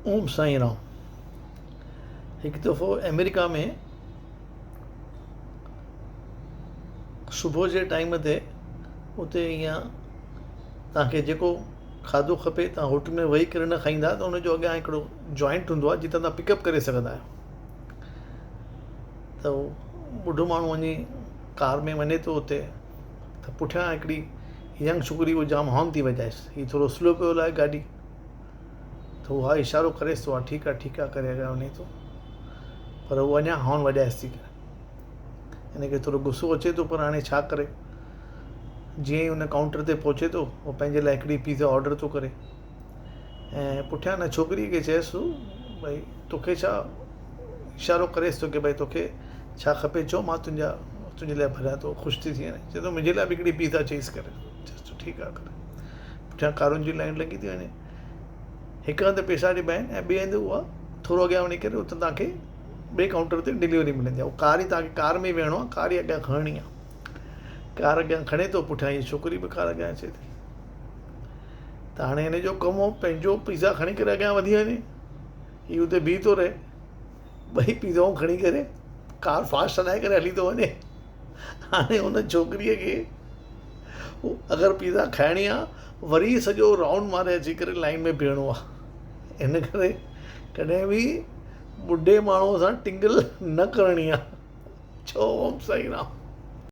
ओम साईं राम। हिकु दफ़ो अमेरिका में सुबुह जे टाइम ते उते ईअं तव्हांखे जेको खाधो खपे तव्हां होटल में वेही करे न खाईंदा त उनजो अॻियां हिकिड़ो जॉइंट हूंदो आहे जितां तव्हां पिकअप करे सघंदा आहियो। त उहो ॿुढो माण्हू वञी कार में वञे थो उते, त पुठियां हिकिड़ी यंग छोकिरी उहो जाम हॉर्न थी वॼाएसि, हीअ थोरो स्लो पियो हलाए गाॾी, त उहा इशारो करेसि थो हा ठीकु आहे करे अॻियां वञे थो, पर उहो अञा हॉर्न वॼाएसि थी करे। हिनखे थोरो गुस्सो अचे थो, पर हाणे छा करे। जीअं ई हुन काउंटर ते पहुचे थो, उहो पंहिंजे लाइ हिकिड़ी पिज़ा ऑडर थो करे ऐं पुठियां न छोकिरीअ खे चएसि भई तोखे छा, इशारो करेसि थो की भई तोखे छा खपे चओ, मां तुंहिंजे लाइ भरियां थो, ख़ुशि थी वञे। चए थो मुंहिंजे लाइ बि हिकिड़ी पिज़ा चईसि करे। चएसि थो ठीकु आहे करे। पुठियां कारुनि जी लाइन लॻी थी वञे, हिकु हंधि पैसा ॾिबा आहिनि ऐं ॿिए हंधि उहा थोरो अॻियां वञी करे उते तव्हांखे ॿिए काउंटर ते डिलीवरी मिलंदी आहे। उहो कार ई तव्हांखे कार में वेहणो आहे, कार ई अॻियां खणणी आहे। कार अॻियां खणे थो, पुठियां हीअ छोकिरी बि कार अॻियां अचे थी। त हाणे हिन जो कमु हो पंहिंजो पिज़ा खणी करे अॻियां वधी वञे, हीअ हुते बीह थो रहे, ॿई पिज़ाऊं खणी करे कार फास्ट हलाए करे हली थो वञे। हाणे हुन छोकिरीअ खे अगरि पिज़ा खाइणी आहे वरी सॼो राउंड मारे अची करे लाइन में बीहणो आहे। इन करे कॾहिं बि ॿुढे माण्हूअ सां टिंगल न करणी आहे। चओ ओम साईं राम।